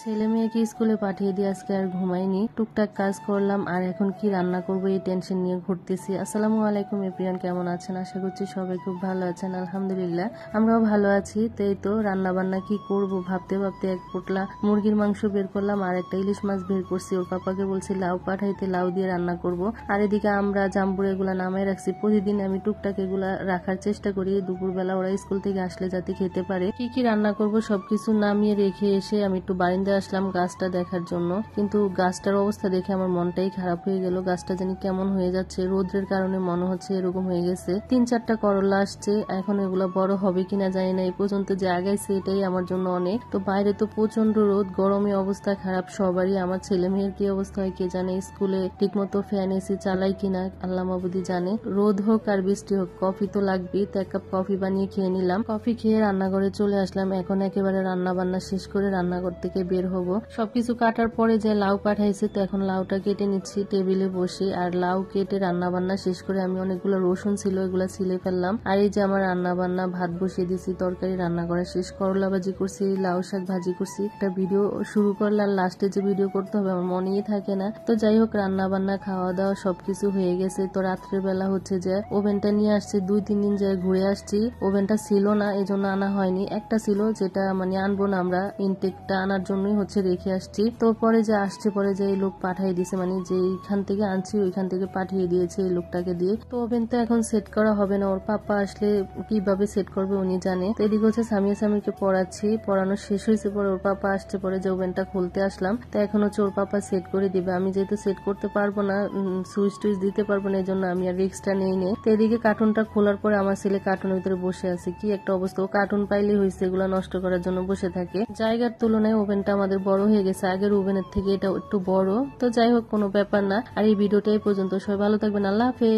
ছেলে মেয়েকে স্কুলে পাঠিয়ে দিয়ে আজকে আর ঘুমাইনি, টুকটাক কাজ করলাম আর এখন কি রান্না করব এই টেনশন নিয়ে ঘুরতেছি। আসসালামু আলাইকুম এভরিওয়ান, কেমন আছেন? আশা করছি সবাই খুব ভালো আছেন। আলহামদুলিল্লাহ আমরাও ভালো আছি। তো এই তো রান্না বান্না কি করব ভাবতে ভাবতে এক পোটলা মুরগির মাংস বের করলাম আর একটা ইলিশ মাছ বের করছি। ওর পাপাকে বলছি লাউ পাঠাইতে, লাউ দিয়ে রান্না করব। আর এদিকে আমরা জাম্বুর এগুলা নামাই রাখছি। প্রতিদিন আমি টুকটাক এগুলা রাখার চেষ্টা করি দুপুরবেলা ওরা স্কুল থেকে আসলে যাতে খেতে পারে। কি কি রান্না করব সবকিছু নামিয়ে রেখে এসে আমি একটু বারিন্দায় আসলাম গাছটা দেখার জন্য। কিন্তু গাছটার অবস্থা দেখে আমার মনটাই খারাপ হয়ে গেল। গাছটা জানি কেমন হয়ে যাচ্ছে, রোদ্রের কারণে মনে হচ্ছে এরকম হয়ে গেছে। 3-4টা করলা আসছে, এখন এগুলা বড় হবে কিনা জানি না। এই পর্যন্ত যে আগাইছে এটাই আমার জন্য অনেক। তো বাইরে তো প্রচন্ড রোদ, গরমে অবস্থা খারাপ সবারই। আমার ছেলে মেয়ের কি অবস্থা হয় কে জানে, স্কুলে ঠিক মতো ফ্যান এসি চালাই কিনা আল্লাহ মাবুদি জানে। রোদ হোক আর বৃষ্টি হোক কফি তো লাগবেই। তো এক কাপ কফি বানিয়ে খেয়ে নিলাম। কফি খেয়ে রান্নাঘরে চলে আসলাম। এখন একেবারে রান্না বান্না শেষ করে রান্নাঘর থেকে বের হব। সবকিছু কাটার পরে যে লাউ পাঠাইছে, তো এখন লাউটা কেটে নিচ্ছি টেবিলে বসে। আর লাউ কেটে রান্না বান্না শেষ করে আমি অনেকগুলো রসুন ছিল এগুলা ছিলে ফেললাম। আর এই যে আমার রান্না বান্না, ভাত বসিয়ে দিছি, তরকারি রান্না করা শেষ, করলা ভাজি করছি, লাউ শাক ভাজি করছি। একটা ভিডিও শুরু করলে আর লাস্টে যে ভিডিও করতে হবে আমার মনেই থাকে না। তো যাই হোক রান্না বান্না খাওয়া দাওয়া সবকিছু হয়ে গেছে। তো রাত্রের বেলা হচ্ছে যে ওভেনটা নিয়ে আসছি, 2-3 দিন যায় ঘুরে আসছি। ওভেনটা ছিল না এজন্য আনা হয়নি, একটা ছিল যেটা মানে আনবো না আমরা, ইনটেকটা আনার জন্যই হচ্ছে রেখে আসছি। তো পরে যে আসছে, পরে যে এই লোক পাঠিয়ে দিয়েছে, মানে যে এইখান থেকে আনছি ওইখান থেকে পাঠিয়ে দিয়েছে এই লোকটাকে দিয়ে। তো ওভেন তো এখন সেট করা হবে না, ওর পাপা আসলে কিভাবে সেট করবে উনি জানে। তো এদিকে হচ্ছে সামিয়া সামিরকে পড়াচ্ছি, পড়ানো শেষ হয়েছে, পরে ওর পাপা আসছে, পরে যে ওভেনটা খুলতে আসলাম। তো এখন হচ্ছে ওর পাপা সেট করে দিবে। আমি যেহেতু সেট করতে পারবো না, সুইচ টুইচ দিতে পারবো না, এই জন্য আমি আর রিক্সটা নেই নে। তো এদিকে কার্টুনটা খোলার পরে আমার ছেলে কার্টুনের ভিতরে বসে আছে, কি একটা অবস্থা। ও কার্টুন পাইলেই হয়েছে এগুলা নষ্ট করার জন্য বসে থাকে। জায়গার তুলনায় ওভেনটা আমাদের বড় হয়ে গেছে, আগের ওভেনের থেকে এটা একটু বড়। তো যাই হোক কোনো ব্যাপার না। আর এই ভিডিওটা এই পর্যন্ত, সবাই ভালো থাকবেন, আল্লাহ হাফেজ।